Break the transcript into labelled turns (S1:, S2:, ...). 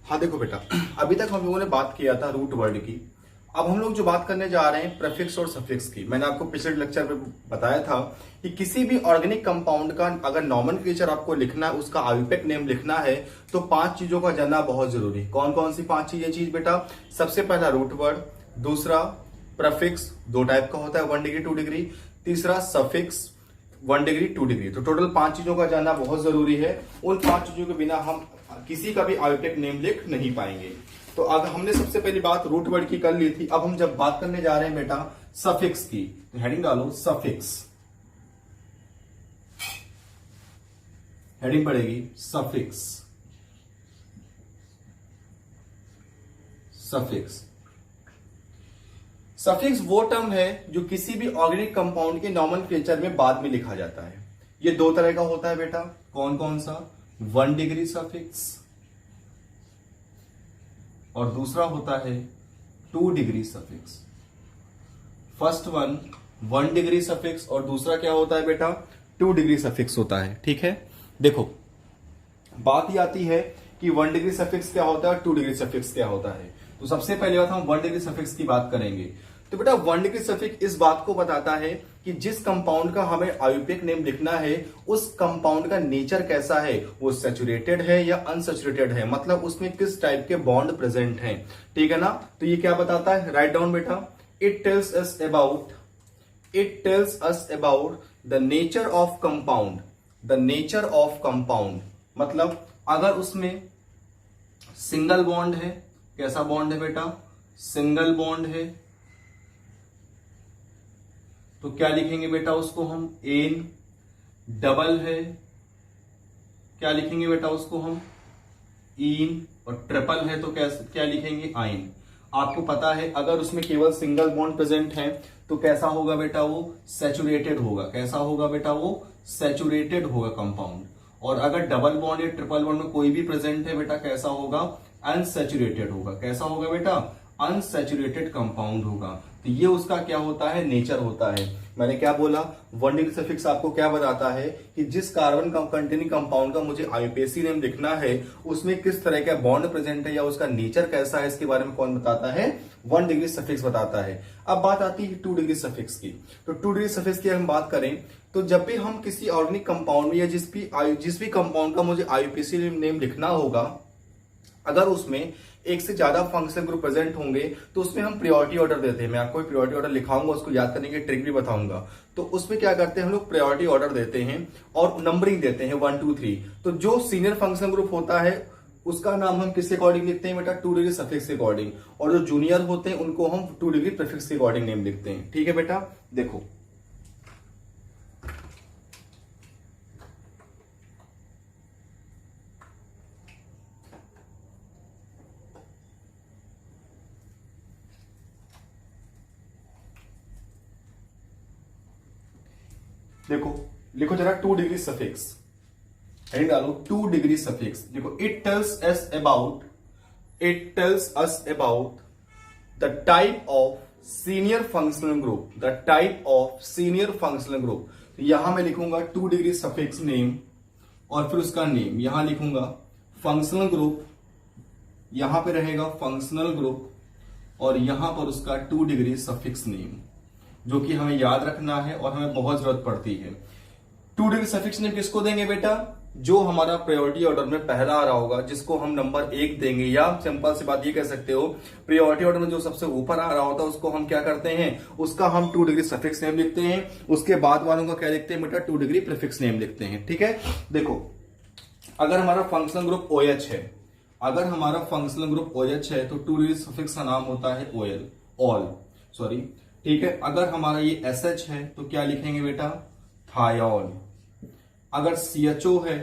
S1: हाँ देखो बेटा, अभी तक हम लोगों ने बात किया था रूट वर्ड की। अब हम लोग जो बात करने जा रहे हैं प्रेफिक्स और सफिक्स की। मैंने आपको पिछले लेक्चर में बताया था कि किसी भी ऑर्गेनिक कंपाउंड का अगर नॉमेनक्लेचर आपको लिखना है, उसका आयुर्वेदिक नेम लिखना है, तो 5 चीजों का जानना बहुत जरूरी है। कौन कौन सी 5 चीज बेटा? सबसे पहला रूट वर्ड, दूसरा प्रेफिक्स, 2 टाइप का होता है, 1 डिग्री 2 डिग्री, तीसरा सफिक्स 1 डिग्री 2 डिग्री। तो टोटल 5 चीजों का जानना बहुत जरूरी है। उन 5 चीजों के बिना हम किसी का भी आयुर्वेदिक नेम लिख नहीं पाएंगे। तो अगर हमने सबसे पहली बात रूट वर्ड की कर ली थी, अब हम जब बात करने जा रहे हैं बेटा सफिक्स की, तो हेडिंग डालो सफिक्स। हेडिंग पड़ेगी सफिक्स। सफिक्स सफिक्स वो टर्म है जो किसी भी ऑर्गेनिक कंपाउंड के नॉमेनक्लेचर में बाद में लिखा जाता है। ये 2 तरह का होता है बेटा। कौन कौन सा? 1 डिग्री सफिक्स और दूसरा होता है 2 degree suffix. First one 1 degree suffix और दूसरा क्या होता है बेटा? 2 डिग्री सफिक्स होता है। ठीक है, देखो बात ही आती है कि 1 डिग्री सफिक्स क्या होता है और 2 डिग्री सफिक्स क्या होता है। तो सबसे पहले बात हम 1 डिग्री सफिक्स की बात करेंगे। तो बेटा 1 डिग्री सफिक्स इस बात को बताता है कि जिस कंपाउंड का हमें आयुर्वेदिक नेम लिखना है, उस कंपाउंड का नेचर कैसा है, वो सैचुरेटेड है या अनसैचुरेटेड है, मतलब उसमें किस टाइप के बॉन्ड प्रेजेंट हैं। ठीक है ना? तो ये क्या बताता है? राइट डाउन बेटा। It tells us about the nature of compound. The nature of compound मतलब अगर उसमें सिंगल बॉन्ड है, कैसा बॉन्ड है बेटा? सिंगल बॉन्ड है, तो क्या लिखेंगे बेटा उसको हम? एन। डबल है, क्या लिखेंगे बेटा उसको हम? इन। और ट्रिपल है तो क्या लिखेंगे? आइन। आपको पता है अगर उसमें केवल सिंगल बॉन्ड प्रेजेंट है तो कैसा होगा बेटा? वो सैचुरेटेड होगा। कैसा होगा बेटा? वो सैचुरेटेड होगा कंपाउंड। और अगर डबल बॉन्ड या ट्रिपल बॉन्ड में कोई भी प्रेजेंट है बेटा, कैसा होगा? अनसैचुरेटेड होगा। कैसा होगा बेटा? अनसैचुरेटेड कंपाउंड होगा। तो ये उसका क्या होता है? नेचर होता है। मैंने क्या बोला? 1 डिग्री सफिक्स आपको क्या बताता है कि जिस कार्बन कंटेनिंग कंपाउंड का मुझे आईयूपीएसी नेम लिखना है, उसमें किस तरह का बॉन्ड प्रेजेंट है या उसका नेचर कैसा है, इसके बारे में कौन बताता है? 1 डिग्री सफिक्स बताता है। अब बात आती है 2 डिग्री सफिक्स की। तो 2 डिग्री सफिक्स की हम बात करें तो जब भी हम किसी ऑर्गेनिक कंपाउंड में या जिस भी कंपाउंड का मुझे आईयूपीएसी नेम लिखना होगा, अगर उसमें एक से ज्यादा फंक्शनल ग्रुप प्रेजेंट होंगे तो उसमें हम प्रायोरिटी ऑर्डर देते हैं। मैं आपको प्रायोरिटी ऑर्डर लिखाऊंगा, उसको याद करने की ट्रिक भी बताऊंगा। तो उसमें क्या करते हैं हम लोग? प्रायोरिटी ऑर्डर देते हैं और नंबरिंग देते हैं 1 2 3। तो जो सीनियर फंक्शनल ग्रुप होता है उसका नाम हम किसके अकॉर्डिंग लिखते हैं बेटा? 2 डिग्री सफिक्स के अकॉर्डिंग। और जो जूनियर होते हैं उनको हम 2 डिग्री प्रीफिक्स के अकॉर्डिंग नेम लिखते हैं। ठीक है बेटा, देखो देखो लिखो जरा 2 डिग्री सफिक्स। हेडिंग डालो 2 डिग्री सफिक्स। देखो it tells us about the type of senior functional group. The type of senior functional group. तो यहां मैं लिखूंगा 2 डिग्री सफिक्स नेम और फिर उसका नेम यहां लिखूंगा फंक्शनल ग्रुप, यहां पे रहेगा फंक्शनल ग्रुप और यहां पर उसका 2 डिग्री सफिक्स नेम, जो कि हमें याद रखना है और हमें बहुत जरूरत पड़ती है। 2 डिग्री सफिक्स नेम किसको देंगे बेटा? जो हमारा प्रायोरिटी ऑर्डर में पहला आ रहा होगा, जिसको हम नंबर 1 देंगे, या सिंपल सी बात ये कह सकते हो प्रायोरिटी ऑर्डर में जो सबसे ऊपर आ रहा होता है उसको हम क्या करते हैं? उसका हम 2 डिग्री सफिक्स नेम लिखते हैं। उसके बाद वालों का क्या लिखते हैं बेटा? 2 डिग्री प्रीफिक्स नेम लिखते हैं। ठीक है, देखो अगर हमारा फंक्शनल ग्रुप OH है, अगर हमारा फंक्शनल ग्रुप OH है तो 2 डिग्री सफिक्स का नाम होता है ऑल। ठीक है, अगर हमारा ये SH है तो क्या लिखेंगे बेटा? थायोल। अगर CHO है